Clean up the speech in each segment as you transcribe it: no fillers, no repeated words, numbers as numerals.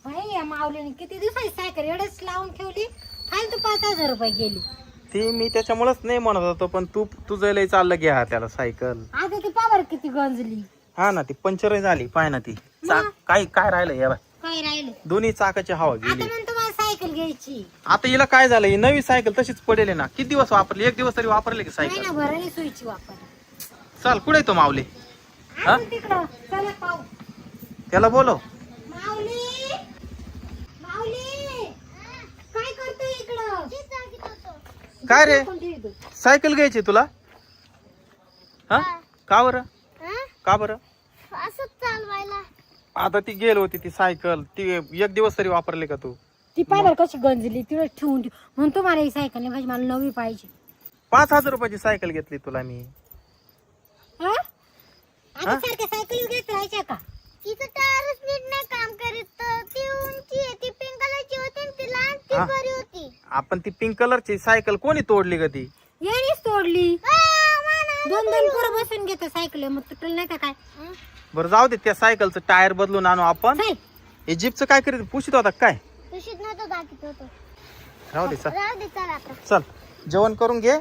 बाई या माऊलीने किती दिवसाची सायकल एवढंच लावून ठेवली. फालतू 5,000 रुपये गेली. ते मी त्याच्यामुळेच नाही म्हणत होतो, पण तुझं लय चाललं घ्या त्याला सायकल. आता ती पावर किती गंजली. हा ना, ती पंक्चर झाली. पाय ना ती काय राहिलं या बाय, काय राहिले दोन्ही चाकाची हवा आता गेली. म्हणतो मला सायकल घ्यायची. आता हिला काय झालं, ही नवी सायकल तशीच पडेल ना. किती दिवस वापरली, एक दिवस तरी वापरली की सायकल. नाही ना, भरायला सोयीची वापर. चल कुठे तो माऊली, आपण तिकडं चला पाहू. त्याला बोलव. माऊली माऊली काय करतोय इकडं. काय रे, कोणती इथं? सायकल घ्यायची तुला? हा का बरं, का बरं? असंच चालवायला. आता ती गेल होती ती सायकल, ती एक दिवस तरी वापरली का तू? ती पायवर कशी गंजली तिला ठेवून म्हणतो मला ही सायकल नाही पाहिजे, मला नवी पाहिजे. 5,000 रुपयाची सायकल घेतली तुला मी. हा? आता सारख्या सायकल घेत राहायच्या का? तिचं टायरच नीट नाही काम करीत. तर ती उंची आहे, ती पिंक कलरची होती आणि ती लहान ती बरी होती. आपण ती पिंक कलरची सायकल कोणी तोडली का ती? यानीच तोडली. दोन पोरं बसून घेतो सायकल, मग तुटल नाही का काय. बरं जाऊ दे, त्या सायकलचं टायर बदलून आणू आपण. चल. हे जीपचं काय करीत, पुशीत होता का काय? तुशीत नव्हतं दाखवत होतो. राहू दे, चल राहू दे चल आता. चल जेवण करून घे,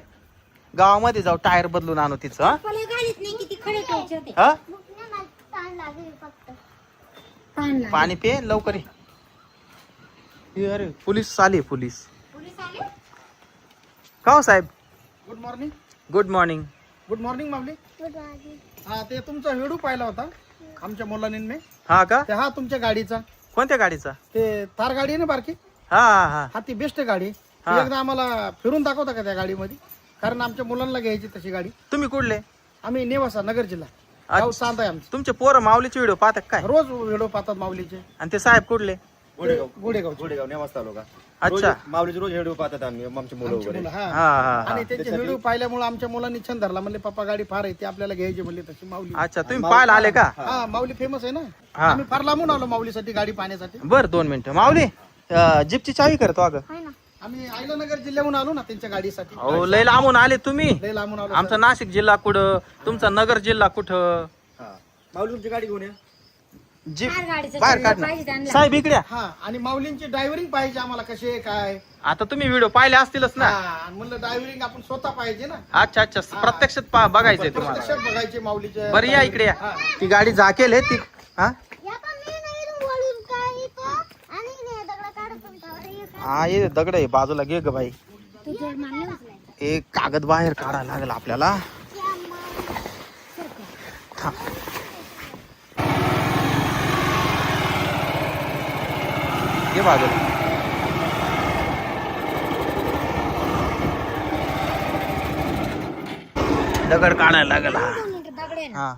गावामध्ये जाऊ टायर बदलून आणू तिचं. हा? मला गाडीत नाही किती खडे ठेवायचे होते. हा? मग नाही मला ताण लागेल फक्त. ताण लागला. पाणी पे लवकर ये. ये अरे पोलीस आले, पोलीस. पोलीस आले? का हो साहेब? Good morning. Good morning. Good morning माऊली. Good morning. हा, ते तुमचा व्हिडिओ पाहिला होता आमच्या मुलांनी मी. हा का? ते हा तुमच्या गाडीचा, कोणत्या गाडीचा? ते थार गाडी आहे ना बारकी, हा हा हा. हा ती बेस्ट गाडी. ती हा. एकदा आम्हाला फिरून दाखवता का त्या गाडीमध्ये? कारण आमच्या मुलांना घ्यायची तशी गाडी. तुम्ही कुठले? आम्ही नेवासा, नगर जिल्हा. गाव अच्छा. चांद आहे आमचं. तुमचे पोरं माऊलीचे व्हिडिओ पाहतात काय? रोज व्हिडिओ पाहतात माऊलीचे. आणि ते साहेब कुठले? गुडेगाव गुडेगाव नेवासा तालुका. अच्छा. माऊलीचे रोज व्हिडिओ पाहतात आम्ही, आमचे मुलं आमची वगैरे. मुलं. हा. हा हा हा. आणि त्यांचे व्हिडिओ पाहिल्यामुळे आमच्या मुलांनी छंद धरला. म्हणले पप्पा गाडी फार आहे, ती आपल्याला घ्यायची म्हणले तशी माऊली. अच्छा, तुम्ही पाहायला आले का? हा, माऊली फेमस आहे ना. हा. आम्ही फार लांबून आलो माऊलीसाठी गाडी पाहण्यासाठी. बर 2 मिनिटं. माऊली जीपची चावी करतो अगं. हाय ना. आम्ही आयलानगर जिल्ह्याहून आलो ना त्यांच्या गाडीसाठी. अहो लय लांबून आले तुम्ही. लय लांबून आलो. आमचा नाशिक जिल्हा कुठं, तुमचा नगर जिल्हा कुठं? हा. माऊली तुमची गाडी घेऊन या. जीप फार गाडीचं बाहेर चाललं काढ पाहिजे ना. त्यांना. साहेब इकडे या. हा, आणि माऊलींची ड्रायव्हरिंग पाहिजे आम्हाला, कशी आहे काय. आता तुम्ही व्हिडिओ पाहिले असतीलच ना. हा, आणि म्हणलं ड्रायव्हरिंग आपण स्वतः पाहिजे ना. अच्छा अच्छा, प्रत्यक्षात बघायचंय तुम्हाला. प्रत्यक्षात बघायचे माऊलीचे. बरं या इकडे या. हा. ती गाडी झाकेल आहे ती. हा या पण मी नाही इथून बोलून काय इथं आणि हे दगड काढत तुमच्यावर हे काय. हा, ये दगड आहे बाजूला, घे ग बाई. तू जड मानले उचलाय. एक कागद बाहेर काढायला लागेल आपल्याला. थांब. घे बाजूला. दगड काढायला लागेल. हा दगड आहे ना. हा